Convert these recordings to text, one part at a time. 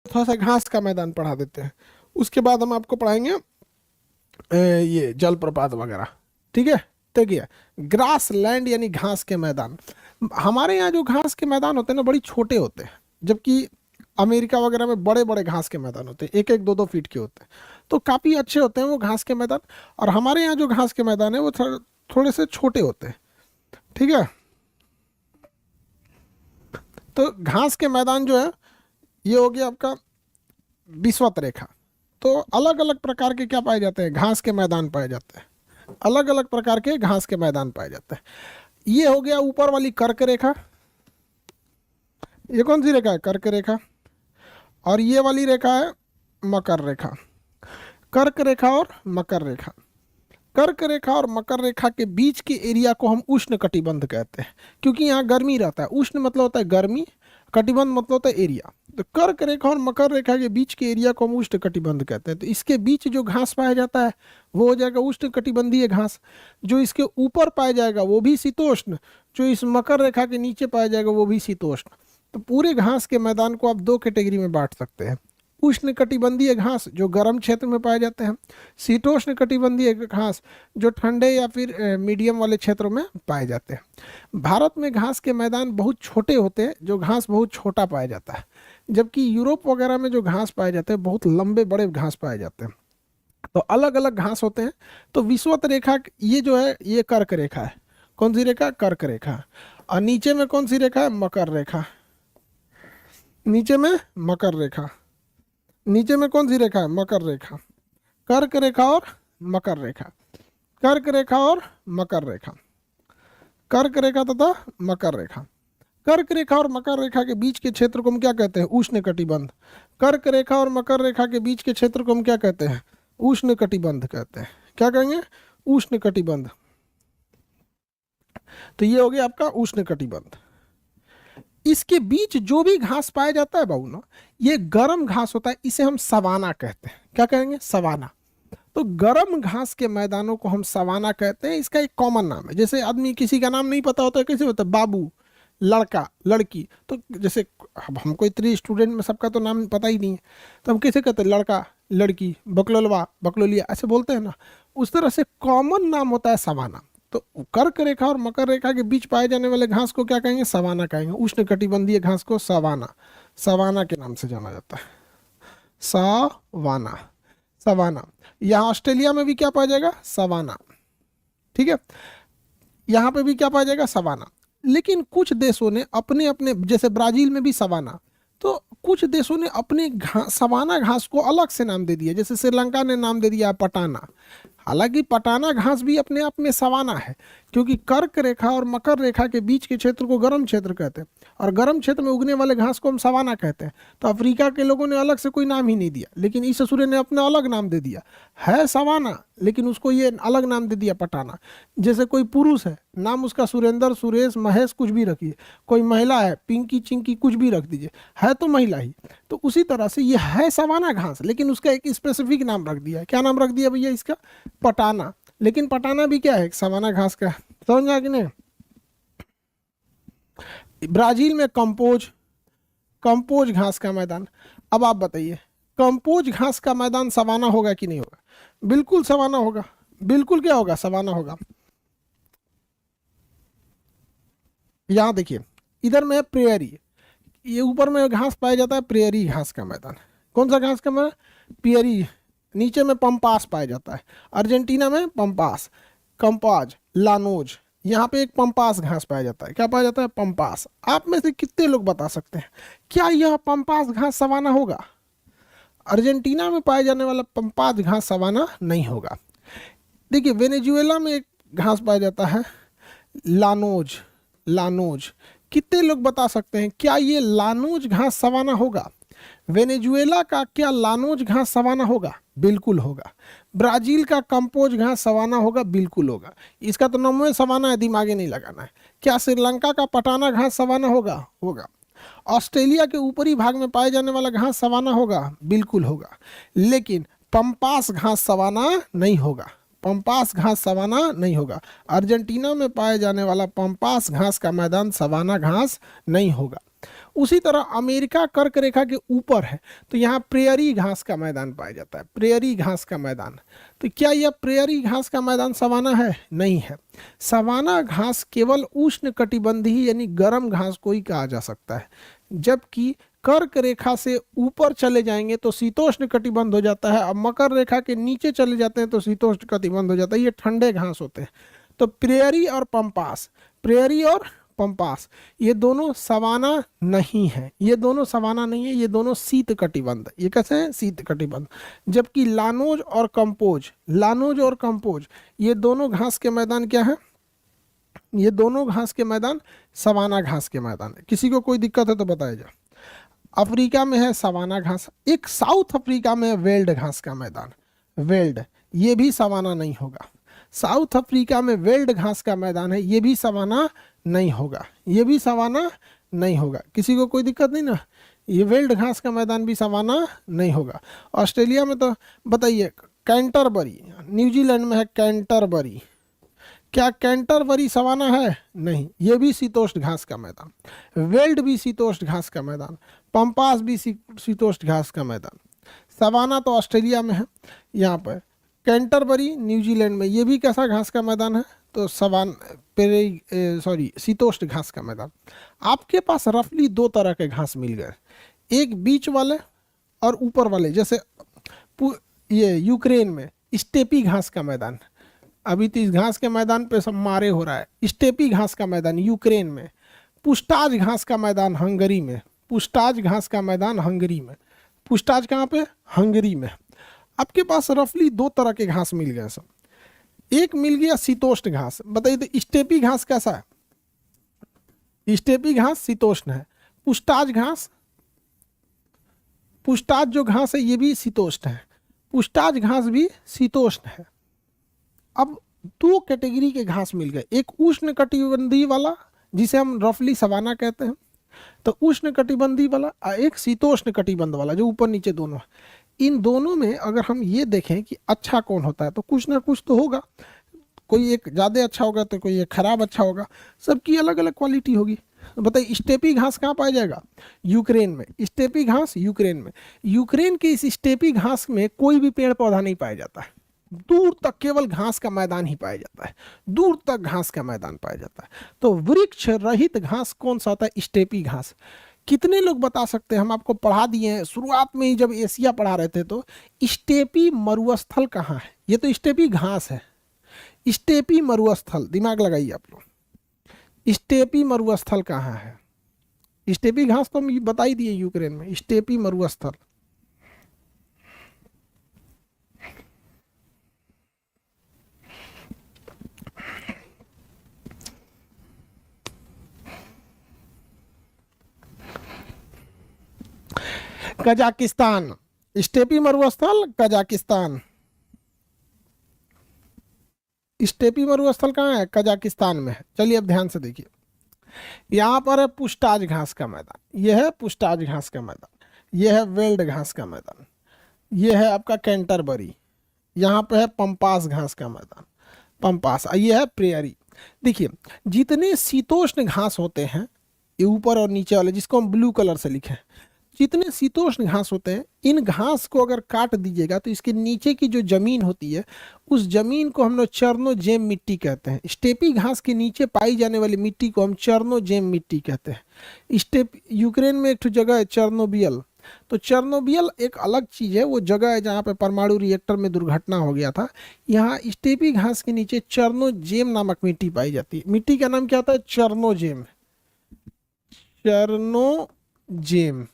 थोड़ा सा घास का मैदान पढ़ा देते हैं। उसके बाद हम आपको पढ़ाएंगे ये जलप्रपात वगैरह। ठीक है। देखिए, ग्रास लैंड यानी घास के मैदान। हमारे यहाँ जो घास के मैदान होते हैं ना, बड़ी छोटे होते हैं, जबकि अमेरिका वगैरह में बड़े बड़े घास के मैदान होते हैं, एक एक दो दो फीट के होते हैं। तो काफ़ी अच्छे होते हैं वो घास के मैदान। और हमारे यहाँ जो घास के मैदान है वो थोड़े से छोटे होते हैं। ठीक है। तो घास के मैदान जो है, ये हो गया आपका विषुवत रेखा। तो अलग अलग प्रकार के क्या पाए जाते हैं, घास के मैदान पाए जाते हैं। अलग अलग प्रकार के घास के मैदान पाए जाते हैं। ये हो गया ऊपर वाली कर्क रेखा। ये कौन सी रेखा है, कर्क रेखा। और ये वाली रेखा है मकर रेखा। कर्क रेखा और मकर रेखा। कर्क रेखा और मकर रेखा के बीच के एरिया को हम उष्ण कटिबंध कहते हैं, क्योंकि यहाँ गर्मी रहता है। उष्ण मतलब होता है गर्मी, कटिबंध मतलब होता है एरिया। तो कर्क रेखा और मकर रेखा के बीच के एरिया को हम उष्ण कटिबंध कहते हैं। तो इसके बीच जो घास पाया जाता है वो हो जाएगा उष्ण कटिबंधीय घास। जो इसके ऊपर पाया जाएगा वो भी शीतोष्ण, जो इस मकर रेखा के नीचे पाया जाएगा वो भी शीतोष्ण। तो पूरे घास के मैदान को आप दो कैटेगरी में बांट सकते हैं। उष्ण कटिबंधीय घास जो गर्म क्षेत्र में पाए जाते हैं, शीतोष्ण कटिबंधीय घास जो ठंडे या फिर मीडियम वाले क्षेत्रों में पाए जाते हैं। भारत में घास के मैदान बहुत छोटे होते हैं, जो घास बहुत छोटा पाया जाता है, जबकि यूरोप वगैरह में जो घास पाए जाते हैं बहुत लंबे बड़े घास पाए जाते हैं। तो अलग अलग घास होते हैं। तो विषुवत रेखा ये जो है ये कर्क रेखा है। कौन सी रेखा, कर्क रेखा। और नीचे में कौन सी रेखा है, मकर रेखा। नीचे में मकर रेखा। नीचे में कौन सी रेखा है, मकर रेखा। कर्क रेखा और मकर रेखा। कर्क रेखा और मकर रेखा। कर्क रेखा तथा मकर रेखा। कर्क रेखा और मकर रेखा के बीच के क्षेत्र को हम क्या कहते हैं, उष्ण कटिबंध। कर्क रेखा और मकर रेखा के बीच के क्षेत्र को हम क्या कहते हैं, उष्ण कटिबंध कहते हैं। क्या कहेंगे, उष्ण कटिबंध। तो ये हो गया आपका उष्ण कटिबंध। इसके बीच जो भी घास पाया जाता है बाबू ना, ये गर्म घास होता है, इसे हम सवाना कहते हैं। क्या कहेंगे, सवाना। तो गर्म घास के मैदानों को हम सवाना कहते हैं। इसका एक कॉमन नाम है। जैसे आदमी किसी का नाम नहीं पता होता है, कैसे होता है, बाबू, लड़का, लड़की। तो जैसे अब हमको इतने स्टूडेंट में सबका तो नाम पता ही नहीं है, तो हम कैसे कहते हैं, लड़का, लड़की, बकलोलवा, बकलोलिया, ऐसे बोलते हैं ना। उस तरह से कॉमन नाम होता है सवाना। तो कर्क रेखा और मकर रेखा के बीच पाए जाने वाले घास को क्या कहेंगे, सवाना कहेंगे। उष्ण कटिबंधीय घास को सवाना, सवाना के नाम से जाना जाता है। Savanna, savanna. यहाँ ऑस्ट्रेलिया में भी क्या पाया जाएगा, सवाना। ठीक है। यहाँ पे भी क्या पाया जाएगा, सवाना। लेकिन कुछ देशों ने अपने अपने, जैसे ब्राजील में भी सवाना, तो कुछ देशों ने अपने सवाना घास को अलग से नाम दे दिया। जैसे श्रीलंका ने नाम दे दिया पटाना। हालांकि पटाना घास भी अपने आप में सवाना है, क्योंकि कर्क रेखा और मकर रेखा के बीच के क्षेत्र को गर्म क्षेत्र कहते हैं, और गर्म क्षेत्र में उगने वाले घास को हम सवाना कहते हैं। तो अफ्रीका के लोगों ने अलग से कोई नाम ही नहीं दिया, लेकिन इस सूर्य ने अपना अलग नाम दे दिया, है सवाना, लेकिन उसको ये अलग नाम दे दिया पटाना। जैसे कोई पुरुष है, नाम उसका सुरेंद्र, सुरेश, महेश, कुछ भी रखिए। कोई महिला है, पिंकी, चिंकी, कुछ भी रख दीजिए, है तो महिला ही। तो उसी तरह से ये है सवाना घास, लेकिन उसका एक स्पेसिफिक नाम रख दिया है। क्या नाम रख दिया भैया इसका, पटाना। लेकिन पटाना भी क्या है, सवाना घास का। समझ कि नहीं। ब्राजील में कंपोज, कंपोज घास का मैदान। अब आप बताइए, कंपोज घास का मैदान सवाना होगा कि नहीं होगा, बिल्कुल सवाना होगा। बिल्कुल क्या होगा, सवाना होगा। यहां देखिए, इधर में प्रेयरी, ये ऊपर में घास पाया जाता है, प्रेयरी घास का मैदान। कौन सा घास का मैदान, प्रेयरी। नीचे में पंपास पाया जाता है, अर्जेंटीना में पंपास, कंपाज, लानोज। यहाँ पे एक पंपास घास पाया जाता है। क्या पाया जाता है, पंपास। आप में से कितने लोग बता सकते हैं क्या यह पंपास घास सवाना होगा। अर्जेंटीना में पाए जाने वाला पंपास घास सवाना नहीं होगा। देखिए, वेनेजुएला में एक घास पाया जाता है, लानोज, लानोज। कितने लोग बता सकते हैं क्या ये लानोज घास सवाना होगा। वेनेजुएला का क्या लानोज घास सवाना होगा, बिल्कुल होगा। ब्राजील का कंपोज घास सवाना होगा, बिल्कुल होगा। इसका तो नाम है सवाना है, दिमागे नहीं लगाना है। क्या श्रीलंका का पटाना घास सवाना होगा, होगा। ऑस्ट्रेलिया के ऊपरी भाग में पाए जाने वाला घास सवाना होगा, बिल्कुल होगा। लेकिन पंपास घास सवाना नहीं होगा, पंपास घास सवाना नहीं होगा। अर्जेंटीना में पाए जाने वाला पंपास घास का मैदान सवाना घास नहीं होगा। उसी तरह अमेरिका कर्क रेखा के ऊपर है, तो यहाँ प्रेयरी घास का मैदान पाया जाता है, प्रेयरी घास का मैदान। तो क्या यह प्रेयरी घास का मैदान सवाना है? नहीं है। सवाना घास केवल उष्ण कटिबंधीय यानी गर्म घास को ही कहा जा सकता है, जबकि कर्क रेखा से ऊपर चले जाएंगे तो शीतोष्ण कटिबंध हो जाता है, और मकर रेखा के नीचे चले जाते हैं तो शीतोष्ण कटिबंध हो जाता है। ये ठंडे घास होते हैं। तो प्रेयरी और पंपास, प्रेयरी और पंपास ये दोनों सवाना नहीं है, ये दोनों सवाना नहीं है, ये दोनों शीत कटिबंध। ये कैसे हैं? शीत कटिबंध। जबकि लानोज और कंपोज, लानोज और कंपोज ये दोनों घास के मैदान क्या है? ये दोनों घास के मैदान सवाना घास के मैदान है। किसी को कोई दिक्कत है तो बताया जाए। अफ्रीका में है सवाना घास, एक साउथ अफ्रीका में है वेल्ड घास का मैदान, वेल्ड, ये भी सवाना नहीं होगा। साउथ अफ्रीका में वेल्ड घास का मैदान है, ये भी सवाना नहीं होगा, ये भी सवाना नहीं होगा। किसी को कोई दिक्कत नहीं ना? ये वेल्ड घास का मैदान भी सवाना नहीं होगा। ऑस्ट्रेलिया में तो बताइए, कैंटरबरी, न्यूजीलैंड में है कैंटरबरी, क्या कैंटरबरी सवाना है? नहीं, ये भी शीतोष्ण घास का मैदान। वेल्ड भी शीतोष्ण घास का मैदान, पंपास भी शीतोष्ण घास का मैदान। सवाना तो ऑस्ट्रेलिया में है, यहाँ पर कैंटरबरी न्यूजीलैंड में, ये भी कैसा घास का मैदान है? तो शीतोष्ण घास का मैदान। आपके पास रफली दो तरह के घास मिल गए, एक बीच वाले और ऊपर वाले। जैसे ये यूक्रेन में स्टेपी घास का मैदान, अभी तो इस घास के मैदान पे सब मारे हो रहा है। स्टेपी घास का मैदान यूक्रेन में, पुस्ताज घास का मैदान हंगरी में, पुस्ताज घास का मैदान हंगरी में। पुस्ताज कहाँ पे? हंगरी में। आपके पास रफली दो तरह के घास मिल गए सब। एक मिल गया शीतोष्ण घास। बताइए तो स्टेपी घास कैसा है? स्टेपी घास शीतोष्ण है। पुस्ताज घास, पुस्ताज जो घास है ये भी शीतोष्ण है, पुस्ताज घास भी शीतोष्ण है। अब दो कैटेगरी के घास मिल गए, एक उष्ण कटिबंधीय वाला जिसे हम रफली सवाना कहते हैं, तो उष्ण कटिबंधीय वाला, और एक शीतोष्ण कटिबंध वाला जो ऊपर नीचे दोनों है। इन दोनों में अगर हम ये देखें कि अच्छा कौन होता है तो कुछ ना कुछ तो होगा, कोई एक ज़्यादा अच्छा होगा तो कोई एक खराब अच्छा होगा, सबकी अलग अलग क्वालिटी होगी। बताइए स्टेपी घास कहाँ पाया जाएगा? यूक्रेन में। स्टेपी घास यूक्रेन में। यूक्रेन के इस स्टेपी घास में कोई भी पेड़ पौधा नहीं पाया जाता है, दूर तक केवल घास का मैदान ही पाया जाता है, दूर तक घास का मैदान पाया जाता है। तो वृक्ष रहित घास कौन सा होता है? स्टेपी घास। कितने लोग बता सकते हैं? हम आपको पढ़ा दिए हैं शुरुआत में ही, जब एशिया पढ़ा रहे थे तो स्टेपी मरुस्थल कहाँ है? ये तो स्टेपी घास है, स्टेपी मरुस्थल, दिमाग लगाइए आप लोग। स्टेपी मरुस्थल कहाँ है? स्टेपी घास तो हम बता ही दिए यूक्रेन में, स्टेपी मरुस्थल। कजाकिस्तान, स्टेपी मरुस्थल कजाकिस्तान। स्टेपी मरुस्थल कहाँ है? कजाकिस्तान में है। चलिए अब ध्यान से देखिए, यहाँ पर है पुस्ताज घास का मैदान, यह है पुस्ताज घास का मैदान, यह है वेल्ड घास का मैदान, यह है आपका कैंटरबरी, यहाँ पे है पंपास घास का मैदान, पंपास, यह है प्रेयरी। देखिए जितने शीतोष्ण घास होते हैं, ये ऊपर और नीचे वाले जिसको हम ब्लू कलर से लिखे हैं, जितने शीतोष्ण घास होते हैं, इन घास को अगर काट दीजिएगा तो इसके नीचे की जो जमीन होती है उस जमीन को हम लोग चर्नोजेम मिट्टी कहते हैं। स्टेपी घास के नीचे पाई जाने वाली मिट्टी को हम चर्नोजेम मिट्टी कहते हैं। यूक्रेन में एक जगह है चर्नोबियल, तो चर्नोबियल एक अलग चीज़ है, वो जगह है जहाँ पे परमाणु रिएक्टर में दुर्घटना हो गया था। यहाँ स्टेपी घास के नीचे चर्नोजेम नामक मिट्टी पाई जाती है। मिट्टी का नाम क्या होता है? चर्नोजेम, चर्नोजेम।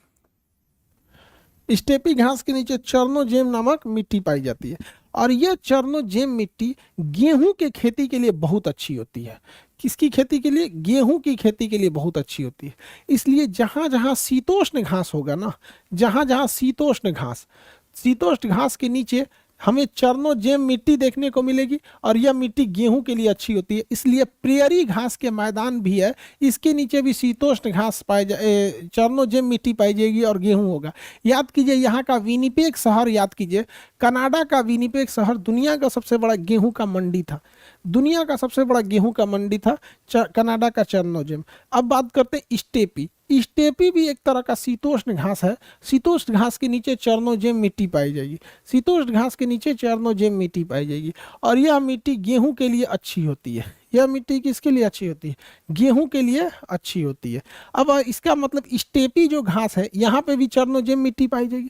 स्टेपी घास के नीचे चर्नोजेम नामक मिट्टी पाई जाती है, और यह चर्नोजेम मिट्टी गेहूं के खेती के लिए बहुत अच्छी होती है। किसकी खेती के लिए? गेहूं की खेती के लिए बहुत अच्छी होती है। इसलिए जहां जहां शीतोष्ण घास होगा ना, जहां जहां शीतोष्ण घास के नीचे हमें चर्नोजेम मिट्टी देखने को मिलेगी, और यह मिट्टी गेहूं के लिए अच्छी होती है। इसलिए प्रेयरी घास के मैदान भी है, इसके नीचे भी शीतोष्ण घास चर्नोजेम मिट्टी पाई जाएगी और गेहूं होगा। याद कीजिए यहाँ का विनिपेग शहर, याद कीजिए कनाडा का विनिपेग शहर दुनिया का सबसे बड़ा गेहूं का मंडी था, दुनिया का सबसे बड़ा गेहूं का मंडी था कनाडा का चर्नोजेम। अब बात करते हैं स्टेपी। स्टेपी भी एक तरह का शीतोष्ण घास है। शीतोष्ण घास के नीचे चरणोजेम मिट्टी पाई जाएगी। शीतोष्ण घास के नीचे चरणोजेम मिट्टी पाई जाएगी और यह मिट्टी गेहूं के लिए अच्छी होती है। यह मिट्टी किसके लिए अच्छी होती है? गेहूं के लिए अच्छी होती है। अब इसका मतलब स्टेपी जो घास है यहाँ पे भी चरणोजेम मिट्टी पाई जाएगी।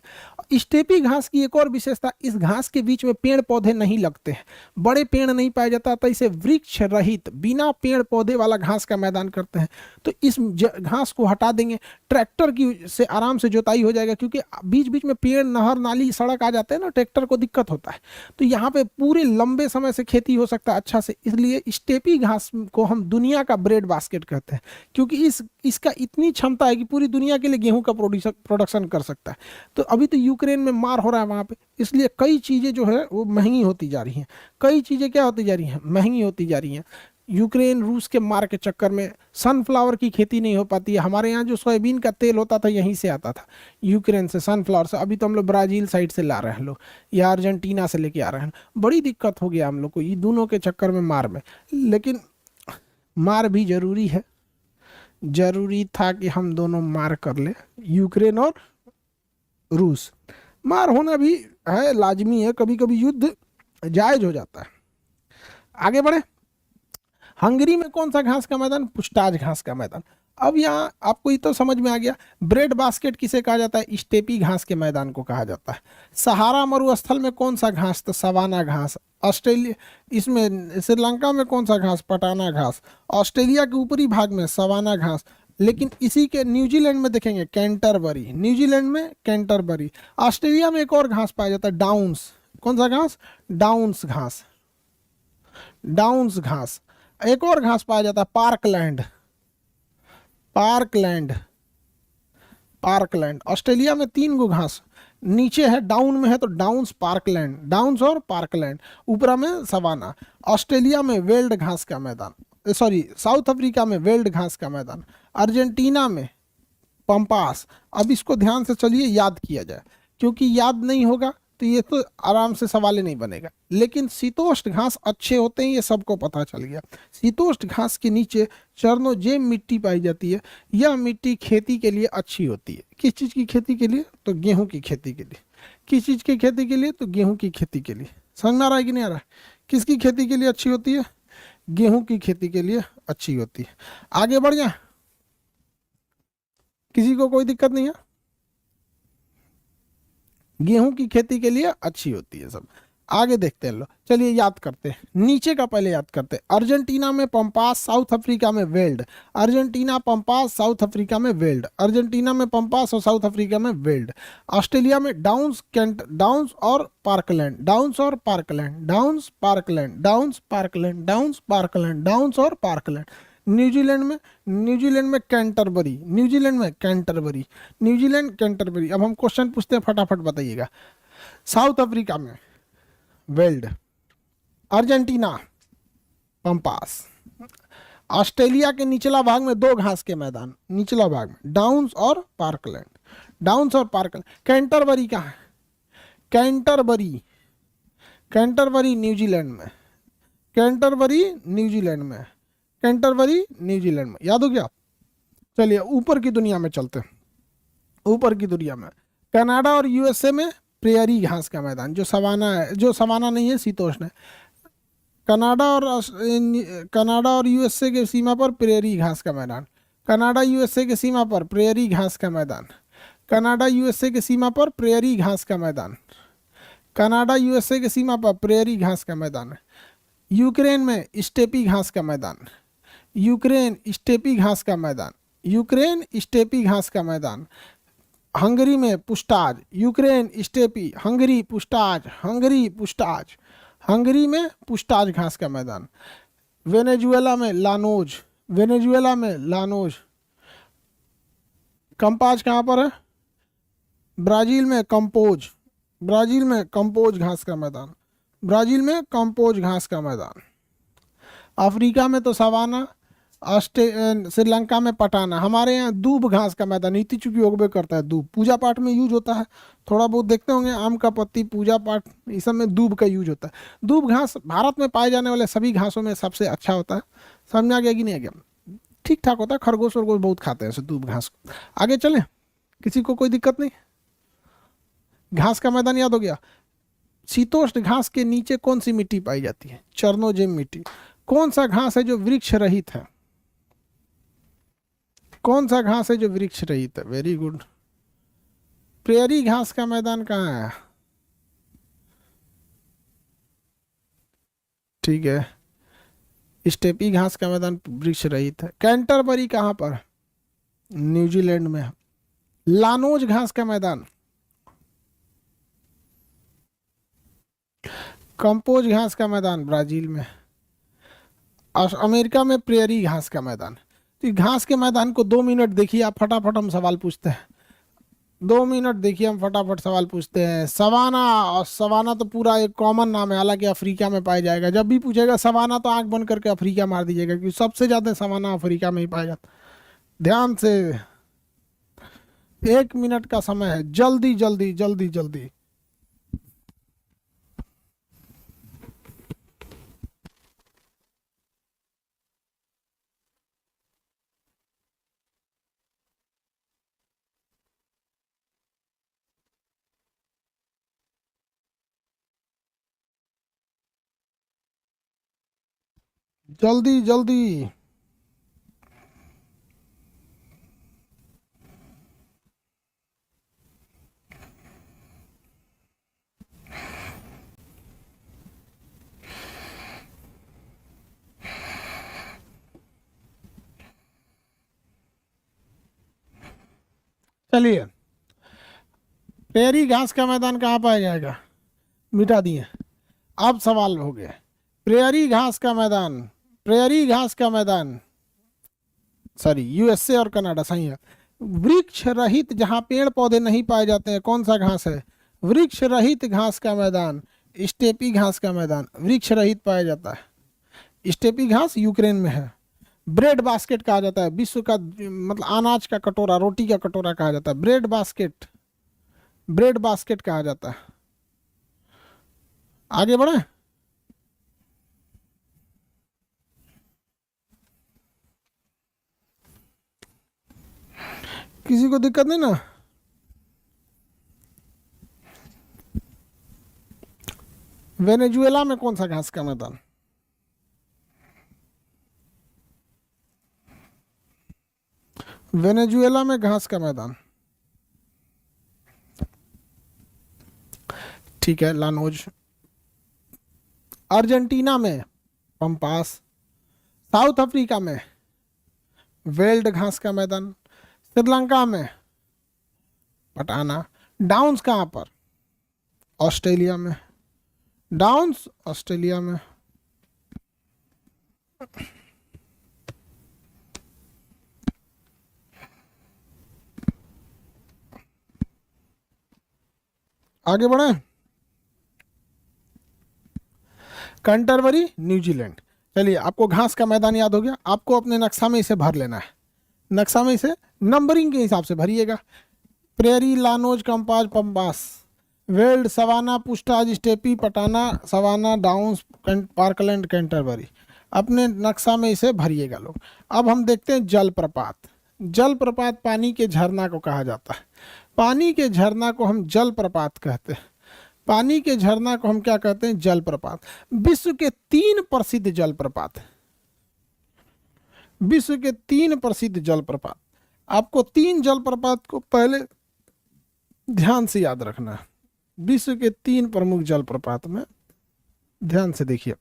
स्टेपी घास की एक और विशेषता, इस घास के बीच में पेड़ पौधे नहीं लगते हैं, बड़े पेड़ नहीं पाया जाता, तो इसे वृक्ष रहित बिना पेड़ पौधे वाला घास का मैदान करते हैं। तो इस घास को हटा देंगे, ट्रैक्टर की से आराम से जोताई हो जाएगा, क्योंकि बीच बीच में पेड़, नहर, नाली, सड़क आ जाते हैं ना, ट्रैक्टर को दिक्कत होता है। तो यहाँ पे पूरे लंबे समय से खेती हो सकता है अच्छा से। इसलिए स्टेपी घास को हम दुनिया का ब्रेड बास्केट कहते हैं, क्योंकि इसका इतनी क्षमता है कि पूरी दुनिया के लिए गेहूं का प्रोडक्शन कर सकता है। तो अभी तो यूक्रेन में मार हो रहा है वहाँ पे, इसलिए कई चीज़ें जो है वो महंगी होती जा रही हैं। कई चीज़ें क्या होती जा रही हैं? महंगी होती जा रही हैं। यूक्रेन रूस के मार के चक्कर में सनफ्लावर की खेती नहीं हो पाती है। हमारे यहाँ जो सोयाबीन का तेल होता था यहीं से आता था, यूक्रेन से, सनफ्लावर से। अभी तो हम लोग ब्राज़ील साइड से ला रहे हैं लोग, या अर्जेंटीना से लेके आ रहे हैं। बड़ी दिक्कत हो गया हम लोग को ये दोनों के चक्कर में, मार में। लेकिन मार भी जरूरी है, जरूरी था कि हम दोनों मार कर ले, यूक्रेन और रूस। मार होना भी है, लाजमी है, कभी कभी युद्ध जायज हो जाता है। आगे बढ़े। हंगरी में कौन सा घास का मैदान? पुस्ताज घास का मैदान। अब यहाँ आपको ये तो समझ में आ गया, ब्रेड बास्केट किसे कहा जाता है? स्टेपी घास के मैदान को कहा जाता है। सहारा मरुस्थल में कौन सा घास? तो सवाना घास। ऑस्ट्रेलिया, इसमें श्रीलंका में कौन सा घास? पटाना घास। ऑस्ट्रेलिया के ऊपरी भाग में सवाना घास। लेकिन इसी के न्यूजीलैंड में देखेंगे कैंटरबरी, न्यूजीलैंड में कैंटरबरी। ऑस्ट्रेलिया में एक और घास पाया जाता है, डाउन्स। कौन सा घास? डाउन्स घास, डाउन्स घास। एक और घास पाया जाता है, पार्कलैंड, पार्कलैंड, पार्कलैंड। ऑस्ट्रेलिया में 3 गो घास, नीचे है डाउन में है तो डाउन्स, पार्कलैंड, डाउन्स और पार्कलैंड, ऊपर में सवाना। ऑस्ट्रेलिया में वेल्ड घास का मैदान, सॉरी साउथ अफ्रीका में वेल्ड घास का मैदान, अर्जेंटीना में पंपास। अब इसको ध्यान से चलिए याद किया जाए, क्योंकि याद नहीं होगा तो ये तो आराम से सवाल ही नहीं बनेगा। लेकिन शीतोष्ण घास अच्छे होते हैं, ये सबको पता चल गया। शीतोष्ण घास के नीचे चरणोजेम मिट्टी पाई जाती है। यह मिट्टी खेती के लिए अच्छी होती है। किस चीज़ की खेती के लिए? तो गेहूं की खेती के लिए। किस चीज़ की खेती के लिए? तो गेहूं की खेती के लिए। समझ में आ रहा है कि नहीं आ रहा है? किसकी खेती के लिए अच्छी होती है? गेहूं की खेती के लिए अच्छी होती है। आगे बढ़ जाए, किसी को कोई दिक्कत नहीं है? गेहूं की खेती के लिए अच्छी होती है सब। आगे देखते हैं, लो चलिए याद करते हैं। नीचे का पहले याद करते हैं। अर्जेंटीना में पंपास, साउथ अफ्रीका में weld. Argentina, pampas, south Africa में वेल्ड। अर्जेंटीना में पंपास और साउथ अफ्रीका में वेल्ड। ऑस्ट्रेलिया में डाउन्स, कैंट, डाउन्स और पार्कलैंड, डाउन्स और parkland, downs, parkland, downs, parkland, downs, parkland, downs और पार्कलैंड। न्यूजीलैंड में कैंटरबरी, न्यूजीलैंड में कैंटरबरी, न्यूजीलैंड कैंटरबरी। अब हम क्वेश्चन पूछते हैं, फटाफट बताइएगा। साउथ अफ्रीका में वेल्ड, अर्जेंटीना पंपास। ऑस्ट्रेलिया के निचला भाग में 2 घास के मैदान, निचला भाग में डाउन्स और पार्कलैंड, डाउन्स और पार्कलैंड। कैंटरबरी कहाँ है? कैंटरबरी, कैंटरबरी न्यूजीलैंड में, कैंटरबरी न्यूजीलैंड में, कैंटरबरी न्यूजीलैंड में। याद हो गया? चलिए ऊपर की दुनिया में चलते हैं। ऊपर की दुनिया में कनाडा और यूएसए में प्रेयरी घास का मैदान, जो सवाना है, जो सवाना नहीं है, शीतोष्ण है। कनाडा और यूएसए के सीमा पर प्रेयरी घास का मैदान। कनाडा यूएसए के सीमा पर प्रेयरी घास का मैदान। कनाडा यूएसए के सीमा पर प्रेयरी घास का मैदान। कनाडा यूएसए के सीमा पर प्रेयरी घास का मैदान। यूक्रेन में स्टेपी घास का मैदान। यूक्रेन स्टेपी घास का मैदान। यूक्रेन स्टेपी घास का मैदान। हंगरी में पुस्ताज, Ukraine steppe, Hungary पुस्ताज, Hungary पुस्ताज, Hungary में पुस्ताज घास का मैदान। वेनेजुएला में लानोज, वेनेजुएला में लानोज। कंपाज कहाँ पर है? ब्राज़ील में कंपोज, ब्राज़ील में कंपोज घास का मैदान, ब्राज़ील में कंपोज घास का मैदान। अफ्रीका में तो सवाना, श्रीलंका में पटाना। हमारे यहाँ दूब घास का मैदान, नीति चुकी होगबे करता है। दूब पूजा पाठ में यूज होता है, थोड़ा बहुत देखते होंगे, आम का पत्ती, पूजा पाठ, इस सब में दूब का यूज होता है। दूब घास भारत में पाए जाने वाले सभी घासों में सबसे अच्छा होता है। समझ में आ गया कि नहीं आ गया? ठीक ठाक होता है, खरगोश वरगोश बहुत खाते हैं ऐसे दूब घास को। आगे चलें, किसी को कोई दिक्कत नहीं? घास का मैदान याद हो गया। शीतोष्ण घास के नीचे कौन सी मिट्टी पाई जाती है? चरनोजेम मिट्टी। कौन सा घास है जो वृक्ष रहित है? कौन सा घास है जो वृक्ष रहित है? Very good. प्रेयरी घास का मैदान कहाँ है? ठीक है, स्टेपी घास का मैदान वृक्ष रहित है। कैंटरबरी कहाँ पर? न्यूजीलैंड में। लानोज घास का मैदान? कंपोज घास का मैदान ब्राजील में। और अमेरिका में प्रेयरी घास का मैदान। तो घास के मैदान को 2 मिनट देखिए आप, फटाफट हम सवाल पूछते हैं। 2 मिनट देखिए हम फटाफट सवाल पूछते हैं। सवाना, और सवाना तो पूरा एक कॉमन नाम है, हालांकि अफ्रीका में पाया जाएगा। जब भी पूछेगा सवाना तो आंख बंद करके अफ्रीका मार दीजिएगा, क्योंकि सबसे ज्यादा सवाना अफ्रीका में ही पाया जाता। ध्यान से, 1 मिनट का समय है, जल्दी जल्दी जल्दी जल्दी। जल्दी जल्दी। चलिए, प्रेयरी घास का मैदान कहाँ पाया जाएगा? मिटा दिए। अब सवाल हो गया, प्रेयरी घास का मैदान, प्रेयरी घास का मैदान, सॉरी यूएसए और कनाडा सही है। वृक्ष रहित, जहां पेड़ पौधे नहीं पाए जाते हैं, कौन सा घास है? वृक्ष रहित घास का मैदान, स्टेपी घास का मैदान वृक्ष रहित पाया जाता है। स्टेपी घास यूक्रेन में है। ब्रेड बास्केट कहा जाता है, विश्व का मतलब अनाज का कटोरा, रोटी का कटोरा कहा जाता है। ब्रेड बास्केट, ब्रेड बास्केट कहा जाता है। आगे बढ़े। किसी को दिक्कत नहीं ना? वेनेजुएला में कौन सा घास का मैदान? वेनेजुएला में घास का मैदान, ठीक है, लानोज। अर्जेंटीना में पंपास। साउथ अफ्रीका में वेल्ड घास का मैदान। श्रीलंका में पटाना। डाउन्स कहाँ पर? ऑस्ट्रेलिया में। डाउन्स ऑस्ट्रेलिया में। आगे बढ़े। Canterbury New Zealand. चलिए, आपको घास का मैदान याद हो गया, आपको अपने नक्शा में इसे भर लेना है। नक्शा में इसे नंबरिंग के हिसाब से भरिएगा। Prairie, llanos, campos, pampas, veld, savanna, puszta, steppe, patana, savanna, downs, parkland, Canterbury. अपने नक्शा में इसे भरिएगा लोग। अब हम देखते हैं जलप्रपात। जलप्रपात पानी के झरना को कहा जाता है। पानी के झरना को हम जलप्रपात कहते हैं। पानी के झरना को हम क्या कहते हैं? जलप्रपात। विश्व के 3 प्रसिद्ध जलप्रपात, विश्व के 3 प्रसिद्ध जलप्रपात। आपको 3 जलप्रपात को पहले ध्यान से याद रखना है। विश्व के 3 प्रमुख जलप्रपात में ध्यान से देखिए।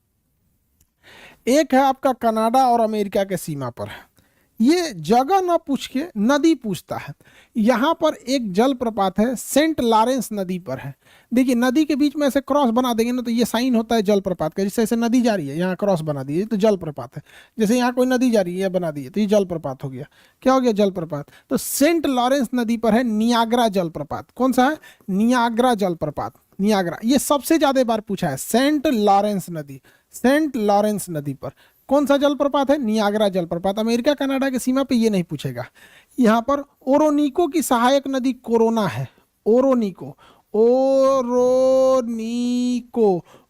एक है आपका कनाडा और अमेरिका के सीमा पर है। ये जगह ना पूछ के नदी पूछता है। यहाँ पर एक जलप्रपात है, सेंट लॉरेंस नदी पर है। देखिए, नदी के बीच में ऐसे क्रॉस बना देंगे ना तो ये साइन होता है जलप्रपात का। जैसे ऐसे नदी जा रही है, यहाँ क्रॉस बना दिए तो जलप्रपात है। जैसे यहाँ कोई नदी जा रही है, बना दिए तो ये जलप्रपात हो गया। क्या हो गया? जलप्रपात। तो सेंट लॉरेंस नदी पर है नियाग्रा जलप्रपात। कौन सा है? नियाग्रा जलप्रपात। नियाग्रा, ये सबसे ज्यादा बार पूछा है। सेंट लॉरेंस नदी, सेंट लॉरेंस नदी पर कौन सा जलप्रपात है? नियाग्रा जलप्रपात। अमेरिका कनाडा की सीमा पे ये नहीं पूछेगा। यहाँ पर ओरोनिको की सहायक नदी कोरोना है। ओरोनिको, ओरोनिको,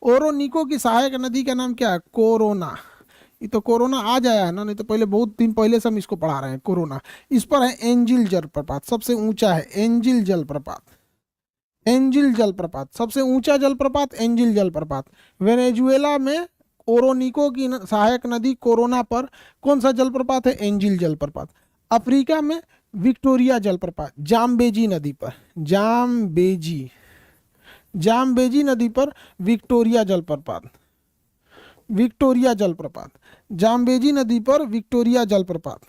ओरोनिको की सहायक नदी का नाम क्या है? कोरोना। ये तो कोरोना आज आया है ना, नहीं तो पहले बहुत दिन पहले से हम इसको पढ़ा रहे हैं कोरोना। इस पर है एंजिल जलप्रपात, सबसे ऊंचा है एंजिल जलप्रपात। एंजिल जलप्रपात सबसे ऊंचा जलप्रपात, एंजिल जलप्रपात। वेनेजुएला में ओरोनिको की सहायक नदी कोरोना पर कौन सा जलप्रपात है? एंजिल जलप्रपात। अफ्रीका में विक्टोरिया जलप्रपात, जाम्बेजी नदी पर, जाम्बेजी, जाम्बेजी नदी पर विक्टोरिया जलप्रपात, विक्टोरिया जलप्रपात, जाम्बेजी नदी पर विक्टोरिया जलप्रपात,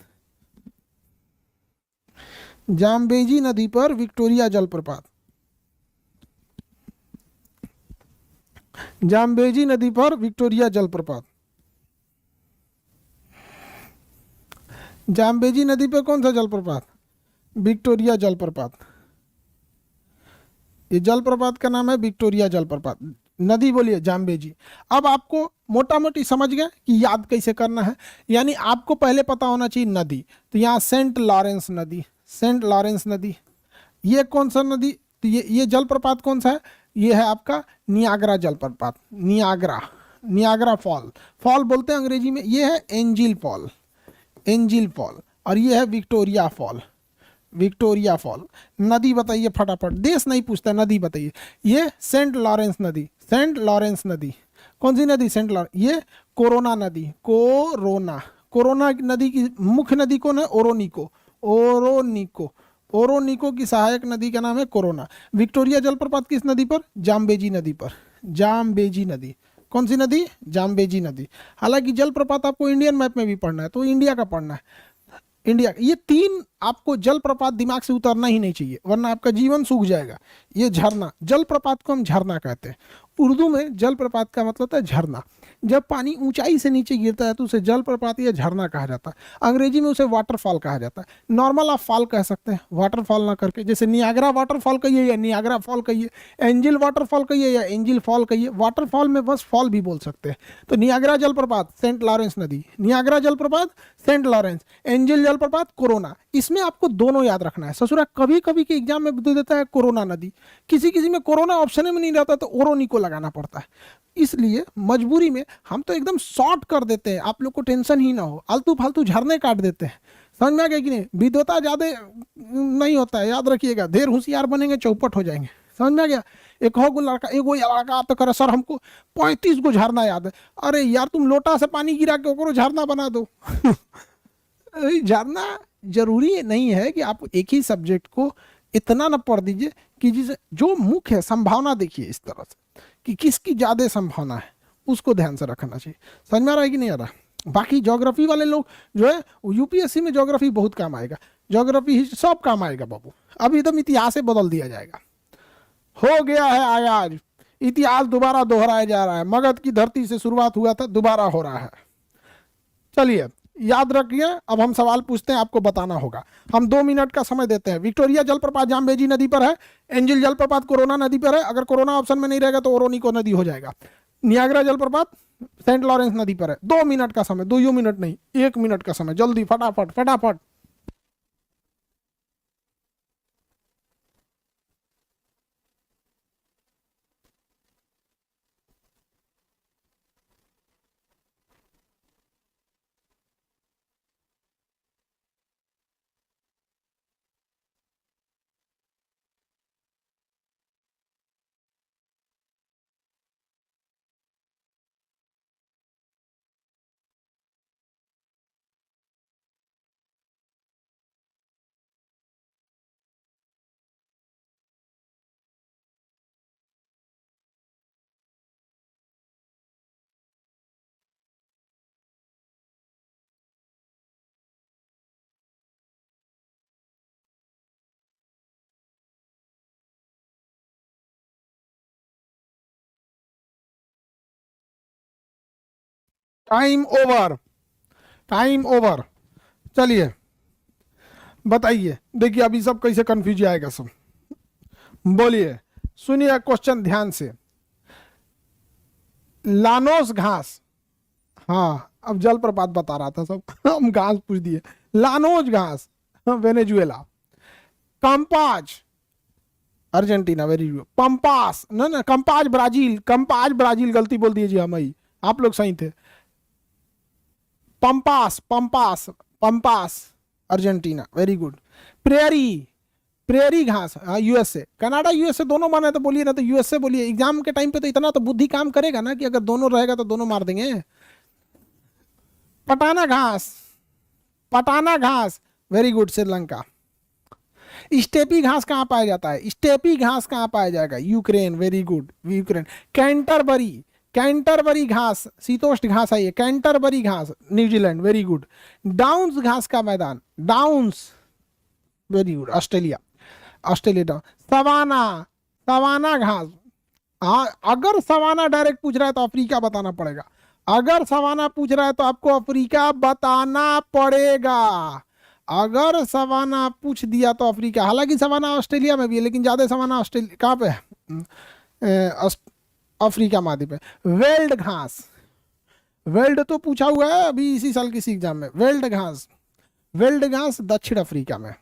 जाम्बेजी नदी पर विक्टोरिया जलप्रपात, जाम्बेजी नदी पर विक्टोरिया जलप्रपात। जाम्बेजी नदी पर कौन सा जलप्रपात? विक्टोरिया जलप्रपात। ये जलप्रपात का नाम है विक्टोरिया जलप्रपात। नदी बोलिए जाम्बेजी। अब आपको मोटा मोटी समझ गए कि याद कैसे करना है। यानी आपको पहले पता होना चाहिए नदी, तो यहाँ सेंट लॉरेंस नदी, सेंट लॉरेंस नदी। ये कौन सा नदी? तो ये जलप्रपात कौन सा है? ये है आपका नियाग्रा जलप्रपात, नियाग्रा, नियाग्रा फॉल, फॉल बोलते हैं अंग्रेजी में। ये है एंजिल फॉल, एंजिल फॉल। और ये है विक्टोरिया फॉल, विक्टोरिया फॉल। नदी बताइए फटाफट, देश नहीं पूछता, नदी बताइए। ये सेंट लॉरेंस नदी, सेंट लॉरेंस नदी। कौन सी नदी? Saint Lawrence. ये कोरोना नदी, कोरोना, कोरोना नदी की मुख्य नदी कौन है? ओरोनिको, ओरोनिको, ओरोनिको की सहायक नदी का नाम है कोरोना। विक्टोरिया जलप्रपात किस नदी पर? जाम्बेजी नदी पर, जाम्बेजी नदी। कौन सी नदी? जाम्बेजी नदी। हालांकि जलप्रपात आपको इंडियन मैप में भी पढ़ना है, तो इंडिया का पढ़ना है, इंडिया। ये तीन आपको जलप्रपात दिमाग से उतरना ही नहीं चाहिए, वरना आपका जीवन सूख जाएगा। ये झरना, जलप्रपात को हम झरना कहते हैं। उर्दू में जलप्रपात का मतलब होता है झरना। जब पानी ऊंचाई से नीचे गिरता है तो उसे जलप्रपात या झरना कहा जाता है। अंग्रेजी में उसे वाटरफॉल कहा जाता है। नॉर्मल आप फॉल कह सकते हैं, वाटरफॉल ना करके। जैसे नियाग्रा वाटरफॉल कहिए या नियाग्रा फॉल कहिए, एंजिल वाटरफॉल कहिए या एंजिल फॉल कहिए। वाटरफॉल में बस फॉल भी बोल सकते हैं। तो नियाग्रा जलप्रपात सेंट लॉरेंस नदी, नियाग्रा जलप्रपात सेंट लॉरेंस, एंजिल जलप्रपात कोरोना। इसमें आपको दोनों याद रखना है। ससुरा कभी कभी के एग्जाम में दे देता है कोरोना नदी, किसी किसी में कोरोना ऑप्शन में नहीं रहता तो ओरोनिको लगाना पड़ता है। इसलिए मजबूरी में हम तो एकदम शॉर्ट कर देते हैं, आप लोग को टेंशन ही ना हो, आलतू फालतू झरने काट देते हैं। समझ में आ गया कि नहीं? विद्वता ज्यादा नहीं होता है, याद रखिएगा। देर होशियार बनेंगे चौपट हो जाएंगे। समझ में आ गया? एक हो लड़का, एगो लड़का तो करे सर हमको 35 गो झरना याद है। अरे यार तुम लोटा से पानी गिरा के ओकरो झरना बना दो। झरना जरूरी नहीं है कि आप एक ही सब्जेक्ट को इतना ना पढ़ दीजिए कि जिसे जो मुख्य है संभावना देखिए इस तरह से कि किसकी ज्यादा संभावना है, उसको ध्यान से रखना चाहिए। समझ में आ रहा है कि नहीं आ रहा? बाकी ज्योग्राफी वाले लोग जो है यूपीएससी में ज्योग्राफी बहुत काम आएगा, ज्योग्राफी सब काम आएगा बाबू। अब एकदम इतिहास बदल दिया जाएगा। हो गया है आयाज, इतिहास दोबारा दोहराया जा रहा है। मगध की धरती से शुरुआत हुआ था, दोबारा हो रहा है। चलिए याद रखिए। अब हम सवाल पूछते हैं, आपको बताना होगा। हम 2 मिनट का समय देते हैं। विक्टोरिया जलप्रपात जाम्बेजी नदी पर है, एंजिल जलप्रपात कोरोना नदी पर है। अगर कोरोना ऑप्शन में नहीं रहेगा तो ओरोनिको नदी हो जाएगा। नियाग्रा जलप्रपात सेंट लॉरेंस नदी पर है। 2 मिनट का समय, 2 मिनट नहीं, 1 मिनट का समय। जल्दी फटाफट फटाफट। Time over, time over. चलिए बताइए, देखिए अभी सब कैसे कंफ्यूज आएगा सब। बोलिए, सुनिए क्वेश्चन ध्यान से। लानोस घास, हाँ अब जलप्रपात बता रहा था सब। हम घास पूछ दिए। लानोज घास Venezuela, campos Argentina, very good. Pampas ना ना, कंपाज ब्राजील, कंपाज ब्राजील, गलती बोल दीजिए हम ही, आप लोग सही थे। Pampas, pampas, pampas Argentina, very good. Prairie, prairie घास, हाँ यूएसए। कनाडा यूएसए दोनों माना है तो बोलिए, ना तो यूएसए बोलिए। एग्जाम के टाइम पे तो इतना तो बुद्धि काम करेगा ना कि अगर दोनों रहेगा तो दोनों मार देंगे। पटाना घास, पटाना घास, वेरी गुड, श्रीलंका। स्टेपी घास कहाँ पाया जाता है? स्टेपी घास कहाँ पाया जाएगा? Ukraine, very good, Ukraine. Canterbury, Canterbury घास शीतोष्ण घास है ये, कैंटरबरी घास, न्यूजीलैंड, वेरी गुड। डाउन्स घास का मैदान, Downs, very good, Australia, Australia. Savanna, savanna घास, हाँ अगर सवाना डायरेक्ट पूछ रहा है तो अफ्रीका बताना पड़ेगा। अगर सवाना पूछ रहा है तो आपको अफ्रीका बताना पड़ेगा। अगर सवाना पूछ दिया तो अफ्रीका, हालांकि सवाना ऑस्ट्रेलिया में भी है लेकिन ज्यादा सवाना ऑस्ट्रेलिया कहाँ पे है? अफ्रीका महाद्वीप है। वेल्ड घास, वेल्ड तो पूछा हुआ है अभी इसी साल किसी एग्जाम में। वेल्ड घास, वेल्ड घास दक्षिण अफ्रीका में।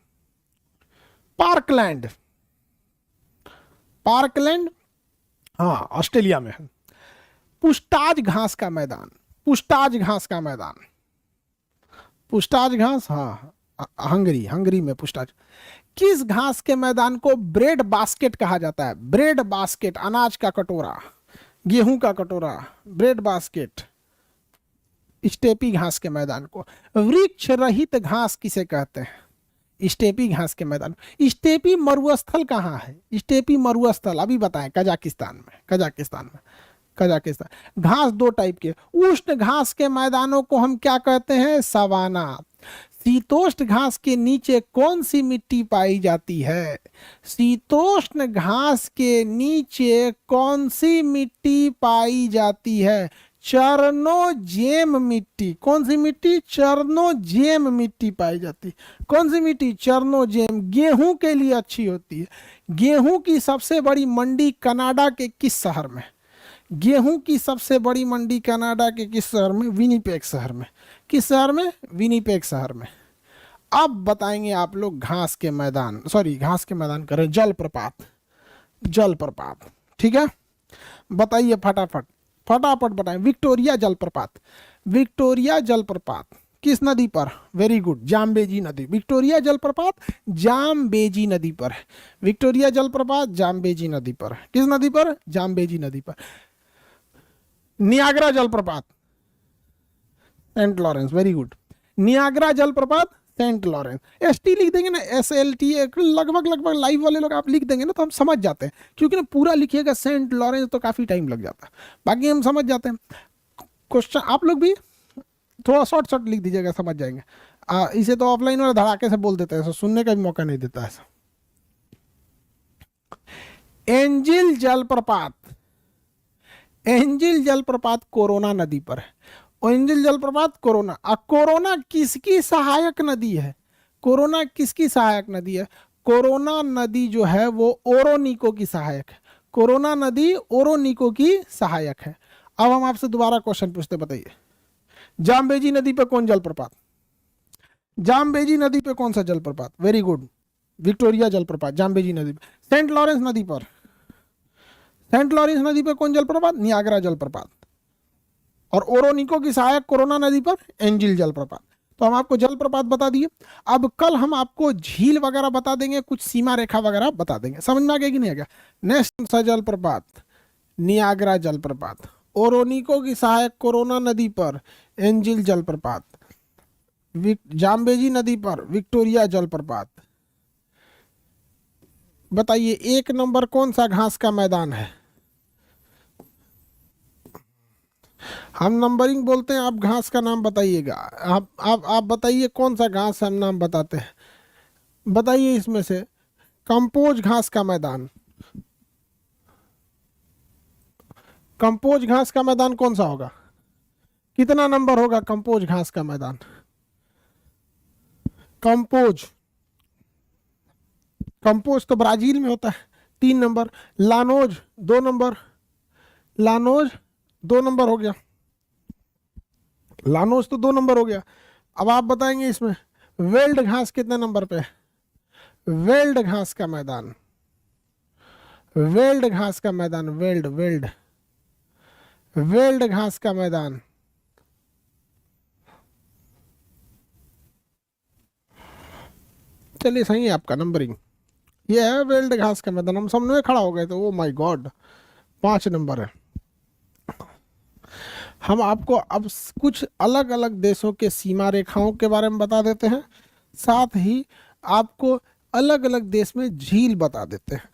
पार्कलैंड, पार्कलैंड हाँ ऑस्ट्रेलिया में है। पुष्टाज घास का मैदान, पुष्टाज घास का मैदान, पुष्टाज घास हाँ हंगरी, हंगरी में पुष्टाज। किस घास के मैदान को ब्रेड बास्केट कहा जाता है? ब्रेड बास्केट, अनाज का कटोरा, गेहूं का कटोरा, ब्रेड बास्केट। स्टेपी घास के मैदान को। वृक्ष रहित घास किसे कहते हैं? स्टेपी घास के मैदान। स्टेपी मरुस्थल कहाँ है? स्टेपी मरुस्थल अभी बताएं, कजाकिस्तान में, कजाकिस्तान में, कजाकिस्तान। घास दो टाइप के, उष्ण घास के मैदानों को हम क्या कहते हैं? सवाना। शीतोष्ण घास के नीचे कौन सी मिट्टी पाई जाती है? शीतोष्ण घास के नीचे कौन सी मिट्टी पाई जाती है? चरनोजेम मिट्टी। कौन सी मिट्टी? चरनोजेम मिट्टी पाई जाती है। कौन सी मिट्टी? चरनोजेम। गेहूं के लिए अच्छी होती है। गेहूं की सबसे बड़ी मंडी कनाडा के किस शहर में? गेहूं की सबसे बड़ी मंडी कनाडा के किस शहर में? विनीपेग शहर में। किस शहर में? विनीपेग शहर में। अब बताएंगे आप लोग घास के मैदान, सॉरी घास के मैदान करें, जलप्रपात, जलप्रपात, ठीक है बताइए फटाफट, फटाफट बताएं। विक्टोरिया जलप्रपात, विक्टोरिया जलप्रपात किस नदी पर? वेरी गुड, जाम्बेजी नदी। विक्टोरिया जलप्रपात जाम्बेजी नदी पर है। विक्टोरिया जलप्रपात जाम्बेजी नदी पर है। किस नदी पर? जाम्बेजी नदी पर। नियाग्रा जलप्रपात Saint Lawrence, very good. Niagara जलप्रपात सेंट लॉरेंस। एसटी लिख देंगे ना, SLT, लगभग लगभग लाइव वाले लोग आप लिख देंगे ना तो हम समझ जाते हैं, क्योंकि ना पूरा लिखिएगा सेंट लॉरेंस तो काफी टाइम लग जाता है, बाकी हम समझ जाते हैं। क्वेश्चन आप लोग भी थोड़ा शॉर्ट शॉर्ट लिख दीजिएगा, समझ जाएंगे। इसे तो ऑफलाइन वाला धड़ाके से बोल देते हैं, सुनने का भी मौका नहीं देता ऐसा। एंजिल जलप्रपात, एंजिल जलप्रपात कोरोना नदी पर है। एंजिल जलप्रपात कोरोना। कोरोना किसकी सहायक नदी है? कोरोना किसकी सहायक नदी है? कोरोना नदी जो है वो ओरोनिको की सहायक है। कोरोना नदी ओरोनिको की सहायक है। अब हम आपसे दोबारा क्वेश्चन पूछते, बताइए जाम्बेजी नदी पे कौन जलप्रपात? जाम्बेजी नदी पे कौन सा जलप्रपात? वेरी गुड, विक्टोरिया जलप्रपात जाम्बेजी नदी पे। सेंट लॉरेंस नदी पर, सेंट लॉरेंस नदी पे कौन जलप्रपात? नियाग्रा जलप्रपात। और ओरोनिको की सहायक कोरोना नदी पर एंजिल जलप्रपात। तो हम आपको जलप्रपात बता दिए। अब कल हम आपको झील वगैरह बता देंगे, कुछ सीमा रेखा वगैरह बता देंगे। समझ में आ गया कि नहीं आ गया? नेक्स्ट सा जलप्रपात नियाग्रा जलप्रपात, ओरोनिको की सहायक कोरोना नदी पर एंजिल जलप्रपात, जाम्बेजी नदी पर विक्टोरिया जलप्रपात। बताइए 1 नंबर कौन सा घास का मैदान है? हम नंबरिंग बोलते हैं, आप घास का नाम बताइएगा। आप बताइए कौन सा घास हम नाम बताते हैं, बताइए इसमें से। कंपोज घास का मैदान, कंपोज घास का मैदान कौन सा होगा? कितना नंबर होगा कंपोज घास का मैदान? कंपोज, कंपोज तो ब्राजील में होता है, 3 number. Llanos 2 number, llanos 2 number हो गया, लानोज तो 2 नंबर हो गया। अब आप बताएंगे इसमें वेल्ड घास कितने नंबर पे है? वेल्ड घास का मैदान, वेल्ड घास का मैदान, वेल्ड वेल्ड वेल्ड घास का मैदान चलिए सही है आपका नंबरिंग। ये है वेल्ड घास का मैदान, हम सामने खड़ा हो गए तो ओ माय गॉड 5 नंबर है। हम आपको अब कुछ अलग अलग देशों के सीमा रेखाओं के बारे में बता देते हैं, साथ ही आपको अलग अलग देश में झील बता देते हैं।